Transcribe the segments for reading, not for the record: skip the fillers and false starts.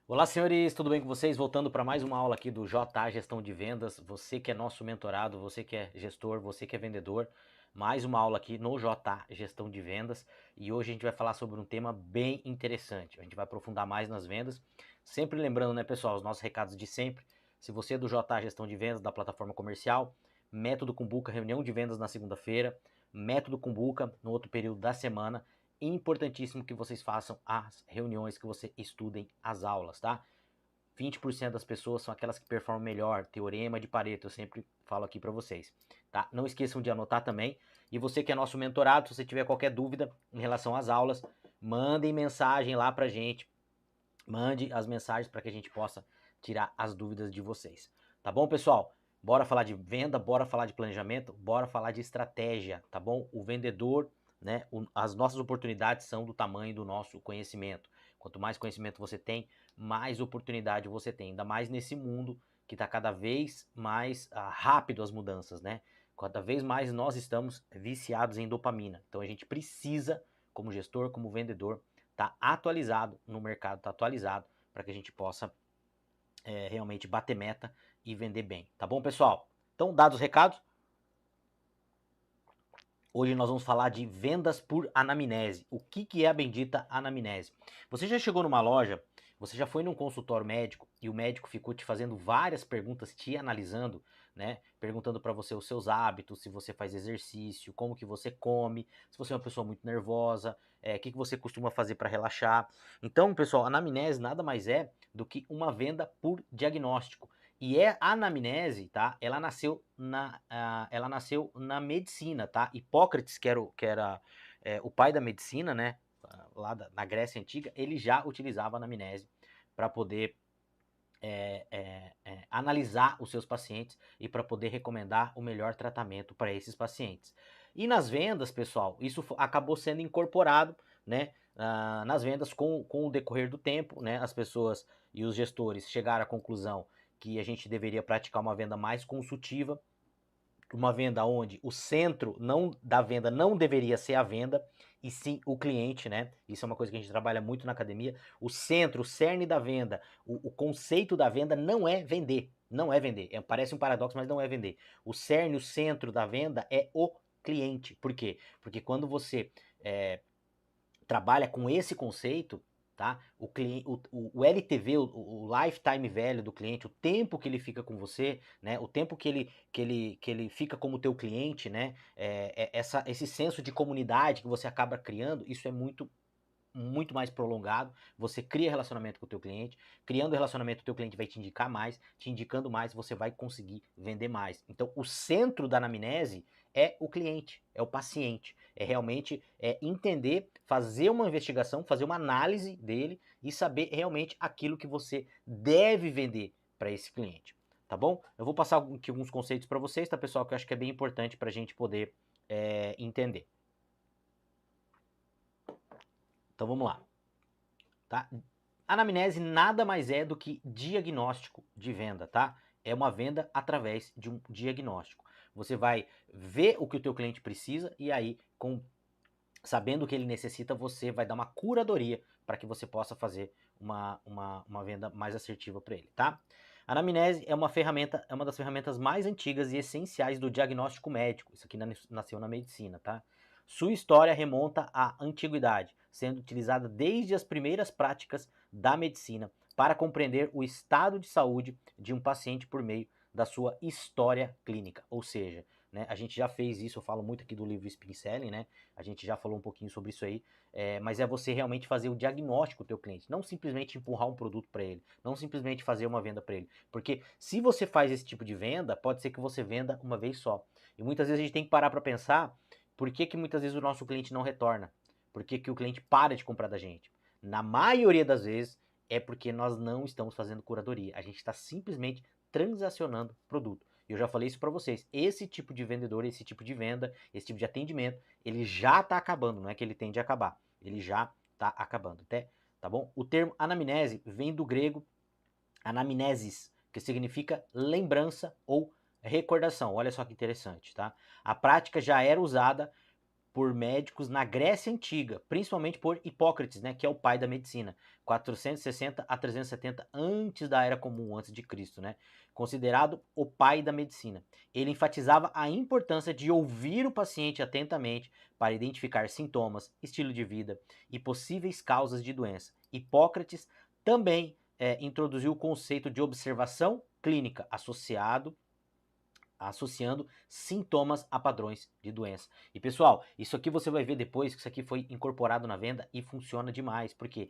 Olá, senhores, tudo bem com vocês? Voltando para mais uma aula aqui do JA Gestão de Vendas. Você que é nosso mentorado, você que é gestor, você que é vendedor, mais uma aula aqui no JA Gestão de Vendas. E hoje a gente vai falar sobre um tema bem interessante. A gente vai aprofundar mais nas vendas. Sempre lembrando, né, pessoal, os nossos recados de sempre. Se você é do JA Gestão de Vendas da plataforma comercial, método Kumbuka, reunião de vendas na segunda-feira, método Kumbuka no outro período da semana. Importantíssimo que vocês façam as reuniões, que você estudem as aulas, tá? 20% das pessoas são aquelas que performam melhor, teorema de Pareto, eu sempre falo aqui para vocês, tá? Não esqueçam de anotar também. E você que é nosso mentorado, se você tiver qualquer dúvida em relação às aulas, mandem mensagem lá pra gente. Mande as mensagens para que a gente possa tirar as dúvidas de vocês. Tá bom, pessoal? Bora falar de venda, bora falar de planejamento, bora falar de estratégia, tá bom? O vendedor, né? As nossas oportunidades são do tamanho do nosso conhecimento. Quanto mais conhecimento você tem, mais oportunidade você tem. Ainda mais nesse mundo que está cada vez mais rápido as mudanças, né? Cada vez mais nós estamos viciados em dopamina. Então a gente precisa, como gestor, como vendedor, tá atualizado no mercado, tá atualizado para que a gente possa realmente bater meta e vender bem. Tá bom, pessoal? Então, dados os recados, hoje nós vamos falar de vendas por anamnese. O que é a bendita anamnese? Você já chegou numa loja, você já foi num consultório médico e o médico ficou te fazendo várias perguntas, te analisando, né? Perguntando para você os seus hábitos, se você faz exercício, como que você come, se você é uma pessoa muito nervosa, o que você costuma fazer para relaxar. Então, pessoal, a anamnese nada mais é do que uma venda por diagnóstico. E a anamnese, tá? Ela nasceu na medicina, tá? Hipócrates, que era o pai da medicina, né? Lá na Grécia Antiga, ele já utilizava a anamnese para poder analisar os seus pacientes e para poder recomendar o melhor tratamento para esses pacientes. E nas vendas, pessoal, isso acabou sendo incorporado, né? Nas vendas com o decorrer do tempo, né? As pessoas e os gestores chegaram à conclusão que a gente deveria praticar uma venda mais consultiva, uma venda onde o centro da venda não deveria ser a venda, e sim o cliente, né? Isso é uma coisa que a gente trabalha muito na academia. O centro, o cerne da venda, o conceito da venda não é vender. Não é vender. Parece um paradoxo, mas não é vender. O cerne, o centro da venda é o cliente. Por quê? Porque quando você trabalha com esse conceito, tá? O LTV, o lifetime value do cliente, o tempo que ele fica com você, né? O tempo que ele fica como teu cliente, né? Esse senso de comunidade que você acaba criando, isso é muito mais prolongado. Você cria relacionamento com o teu cliente, criando relacionamento o teu cliente vai te indicar mais, te indicando mais, você vai conseguir vender mais. Então, o centro da anamnese é o cliente, é o paciente, é realmente entender, fazer uma investigação, fazer uma análise dele e saber realmente aquilo que você deve vender para esse cliente, tá bom? Eu vou passar aqui alguns conceitos para vocês, tá, pessoal, que eu acho que é bem importante para a gente poder entender. Então, vamos lá. Tá? Anamnese nada mais é do que diagnóstico de venda, tá? É uma venda através de um diagnóstico. Você vai ver o que o teu cliente precisa e aí, sabendo o que ele necessita, você vai dar uma curadoria para que você possa fazer uma venda mais assertiva para ele, tá? A anamnese é uma ferramenta, é uma das ferramentas mais antigas e essenciais do diagnóstico médico. Isso aqui nasceu na medicina, tá? Sua história remonta à antiguidade, sendo utilizada desde as primeiras práticas da medicina para compreender o estado de saúde de um paciente por meio da sua história clínica. Ou seja, né, a gente já fez isso, eu falo muito aqui do livro Spin Selling, né? A gente já falou um pouquinho sobre isso aí, mas é você realmente fazer o diagnóstico do teu cliente, não simplesmente empurrar um produto para ele, não simplesmente fazer uma venda para ele, porque se você faz esse tipo de venda, pode ser que você venda uma vez só. E muitas vezes a gente tem que parar para pensar por que muitas vezes o nosso cliente não retorna, por que o cliente para de comprar da gente. Na maioria das vezes é porque nós não estamos fazendo curadoria, a gente está simplesmente transacionando produto. Eu já falei isso para vocês. Esse tipo de vendedor, esse tipo de venda, esse tipo de atendimento, ele já está acabando, não é que ele tende a acabar. Ele já está acabando, até, tá bom? O termo anamnese vem do grego anamnesis, que significa lembrança ou recordação. Olha só que interessante, tá? A prática já era usada por médicos na Grécia Antiga, principalmente por Hipócrates, né, que é o pai da medicina, 460 a 370 antes da Era Comum, antes de Cristo, né, considerado o pai da medicina. Ele enfatizava a importância de ouvir o paciente atentamente para identificar sintomas, estilo de vida e possíveis causas de doença. Hipócrates também introduziu o conceito de observação clínica associando sintomas a padrões de doença. E pessoal, isso aqui você vai ver depois que isso aqui foi incorporado na venda e funciona demais, porque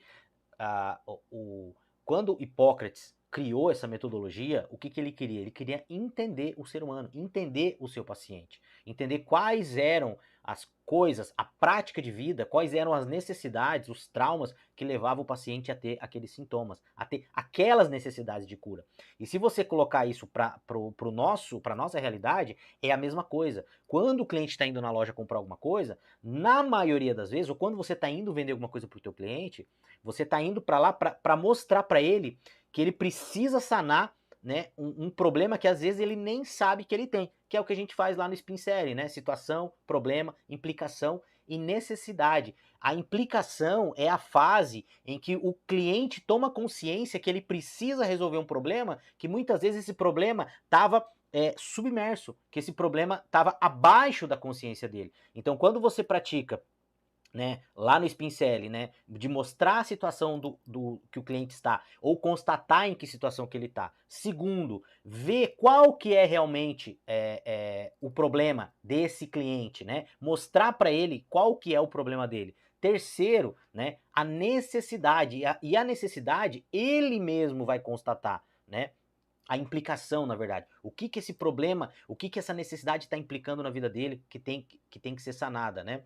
quando Hipócrates criou essa metodologia, o que ele queria? Ele queria entender o ser humano, entender o seu paciente, entender quais eram as coisas, a prática de vida, quais eram as necessidades, os traumas que levavam o paciente a ter aqueles sintomas, a ter aquelas necessidades de cura. E se você colocar isso para a nossa realidade, é a mesma coisa. Quando o cliente está indo na loja comprar alguma coisa, na maioria das vezes, ou quando você está indo vender alguma coisa para o teu cliente, você está indo para lá para mostrar para ele que ele precisa sanar, né, um problema que às vezes ele nem sabe que ele tem, que é o que a gente faz lá no Spin Selling, né? Situação, problema, implicação e necessidade. A implicação é a fase em que o cliente toma consciência que ele precisa resolver um problema, que muitas vezes esse problema estava submerso, que esse problema estava abaixo da consciência dele. Então, quando você pratica, né, lá no Spin Selling, né, de mostrar a situação do que o cliente está, ou constatar em que situação que ele está. Segundo, ver qual que é realmente o problema desse cliente, né, mostrar para ele qual que é o problema dele. Terceiro, né, a necessidade, e a necessidade ele mesmo vai constatar, né, a implicação, na verdade. O que esse problema, o que essa necessidade está implicando na vida dele que tem que ser sanada, né?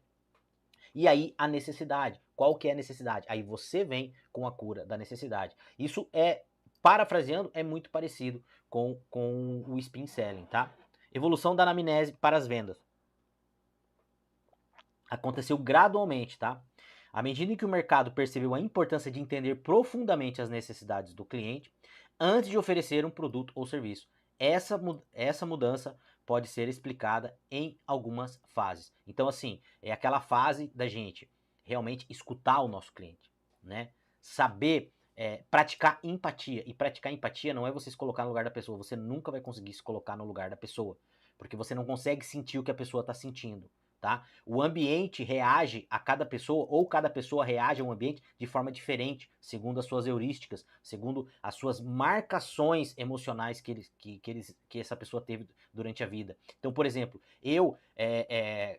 E aí a necessidade. Qual que é a necessidade? Aí você vem com a cura da necessidade. Isso parafraseando, é muito parecido com o Spin Selling, tá? Evolução da anamnese para as vendas. Aconteceu gradualmente, tá? À medida em que o mercado percebeu a importância de entender profundamente as necessidades do cliente, antes de oferecer um produto ou serviço. Essa mudança pode ser explicada em algumas fases. Então, assim, é aquela fase da gente realmente escutar o nosso cliente, né? Saber praticar empatia. E praticar empatia não é você se colocar no lugar da pessoa. Você nunca vai conseguir se colocar no lugar da pessoa, porque você não consegue sentir o que a pessoa está sentindo. Tá? O ambiente reage a cada pessoa, ou cada pessoa reage ao ambiente de forma diferente, segundo as suas heurísticas, segundo as suas marcações emocionais que essa pessoa teve durante a vida. Então, por exemplo,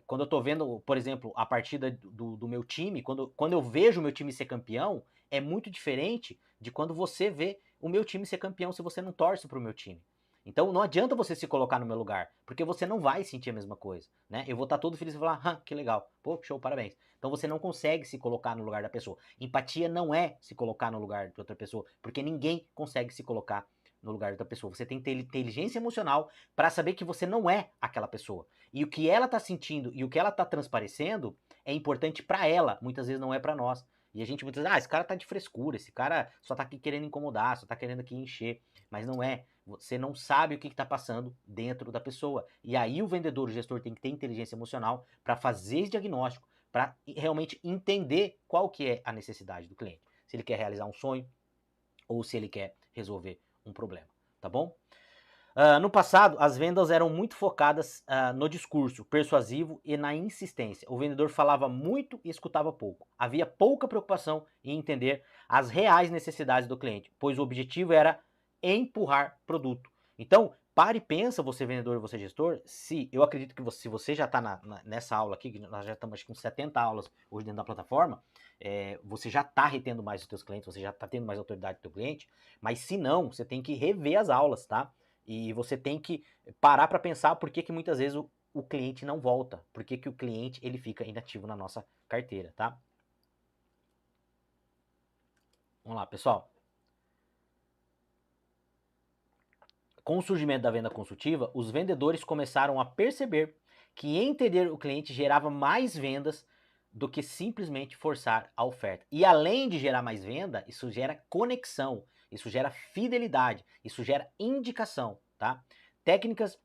quando eu tô vendo, por exemplo, a partida do meu time, quando eu vejo o meu time ser campeão, é muito diferente de quando você vê o meu time ser campeão se você não torce pro meu time. Então não adianta você se colocar no meu lugar, porque você não vai sentir a mesma coisa, né? Eu vou estar todo feliz e falar, que legal, pô, show, parabéns. Então você não consegue se colocar no lugar da pessoa. Empatia não é se colocar no lugar de outra pessoa, porque ninguém consegue se colocar no lugar de outra pessoa. Você tem que ter inteligência emocional para saber que você não é aquela pessoa. E o que ela tá sentindo e o que ela tá transparecendo é importante para ela, muitas vezes não é para nós. E a gente muitas vezes, esse cara tá de frescura, esse cara só tá aqui querendo incomodar, só tá querendo aqui encher. Mas não é. Você não sabe o que está passando dentro da pessoa. E aí o vendedor, o gestor tem que ter inteligência emocional para fazer esse diagnóstico, para realmente entender qual que é a necessidade do cliente. Se ele quer realizar um sonho ou se ele quer resolver um problema, tá bom? No passado, as vendas eram muito focadas no discurso persuasivo e na insistência. O vendedor falava muito e escutava pouco. Havia pouca preocupação em entender as reais necessidades do cliente, pois o objetivo era empurrar produto. Então, pare e pensa, você vendedor e você gestor, se eu acredito que se você já está nessa aula aqui, que nós já estamos com 70 aulas hoje dentro da plataforma, você já está retendo mais os seus clientes, você já está tendo mais autoridade do seu cliente, mas se não, você tem que rever as aulas, tá? E você tem que parar para pensar por que muitas vezes o cliente não volta, por que o cliente ele fica inativo na nossa carteira, tá? Vamos lá, pessoal. Com o surgimento da venda consultiva, os vendedores começaram a perceber que entender o cliente gerava mais vendas do que simplesmente forçar a oferta. E além de gerar mais venda, isso gera conexão, isso gera fidelidade, isso gera indicação, tá? Técnicas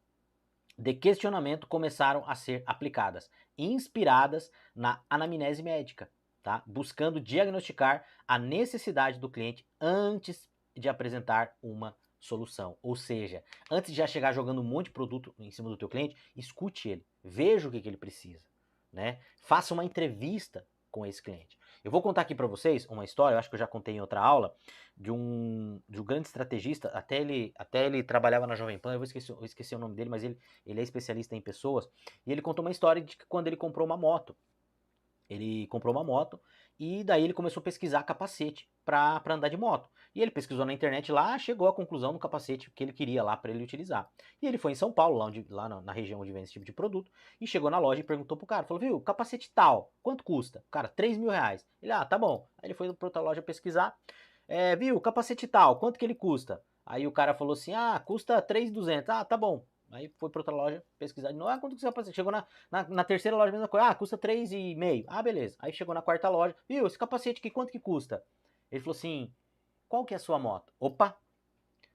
de questionamento começaram a ser aplicadas, inspiradas na anamnese médica, tá? Buscando diagnosticar a necessidade do cliente antes de apresentar uma solução. Ou seja, antes de já chegar jogando um monte de produto em cima do teu cliente, escute ele, veja o que ele precisa, né? Faça uma entrevista com esse cliente. Eu vou contar aqui para vocês uma história, eu acho que eu já contei em outra aula, de um grande estrategista, até ele trabalhava na Jovem Pan, eu esqueci o nome dele, mas ele é especialista em pessoas, e ele contou uma história de que quando ele comprou uma moto, e daí ele começou a pesquisar capacete para andar de moto. E ele pesquisou na internet lá, chegou à conclusão do capacete que ele queria lá para ele utilizar. E ele foi em São Paulo, lá na região onde vende esse tipo de produto, e chegou na loja e perguntou pro cara, falou, viu, capacete tal, quanto custa? Cara, R$ 3.000. Ele, tá bom. Aí ele foi pra outra loja pesquisar, viu, capacete tal, quanto que ele custa? Aí o cara falou assim, custa 3.200. Tá bom. Aí foi pra outra loja pesquisar de novo, quanto que você capacete? Chegou na terceira loja, mesma coisa, custa 3,5. Beleza. Aí chegou na quarta loja, viu, esse capacete aqui, quanto que custa? Ele falou assim, qual que é a sua moto? Opa!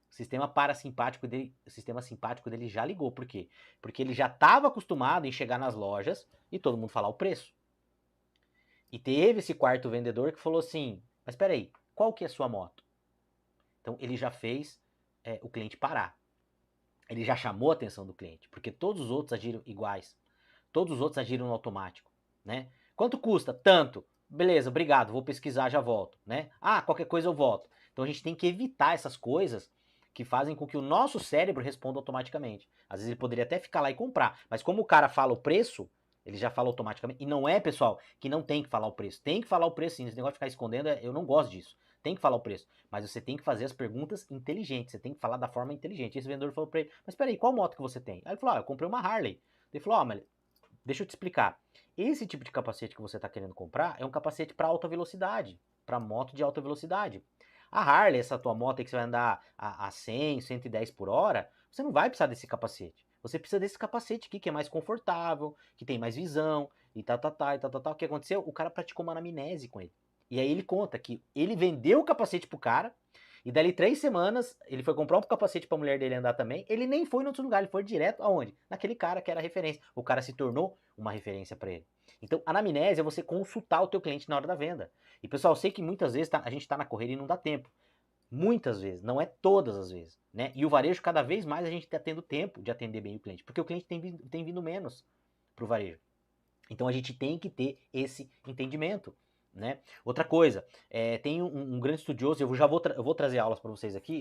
O sistema simpático dele já ligou. Por quê? Porque ele já estava acostumado em chegar nas lojas e todo mundo falar o preço. E teve esse quarto vendedor que falou assim, mas peraí, qual que é a sua moto? Então ele já fez o cliente parar. Ele já chamou a atenção do cliente, porque todos os outros agiram iguais. Todos os outros agiram no automático, né? Quanto custa? Tanto. Beleza, obrigado, vou pesquisar, já volto, né? Qualquer coisa eu volto. Então a gente tem que evitar essas coisas que fazem com que o nosso cérebro responda automaticamente. Às vezes ele poderia até ficar lá e comprar, mas como o cara fala o preço, ele já fala automaticamente. E não é, pessoal, que não tem que falar o preço. Tem que falar o preço sim. Esse negócio de ficar escondendo, eu não gosto disso. Tem que falar o preço. Mas você tem que fazer as perguntas inteligentes. Você tem que falar da forma inteligente. Esse vendedor falou pra ele, mas peraí, qual moto que você tem? Aí ele falou, eu comprei uma Harley. Ele falou, mas deixa eu te explicar. Esse tipo de capacete que você está querendo comprar é um capacete para alta velocidade, para moto de alta velocidade. A Harley, essa tua moto aí que você vai andar a 100, 110 por hora, você não vai precisar desse capacete. Você precisa desse capacete aqui, que é mais confortável, que tem mais visão, e tal. O que aconteceu? O cara praticou uma anamnese com ele. E aí ele conta que ele vendeu o capacete pro cara, e dali 3 semanas, ele foi comprar um capacete pra mulher dele andar também. Ele nem foi em outro lugar, ele foi direto aonde? Naquele cara que era referência. O cara se tornou uma referência para ele. Então, anamnese é você consultar o teu cliente na hora da venda. E pessoal, eu sei que muitas vezes a gente tá na correria e não dá tempo. Muitas vezes, não é todas as vezes, né? E o varejo, cada vez mais a gente está tendo tempo de atender bem o cliente, porque o cliente tem vindo menos pro varejo. Então a gente tem que ter esse entendimento, né? Outra coisa, tem um grande estudioso, eu vou trazer aulas para vocês aqui.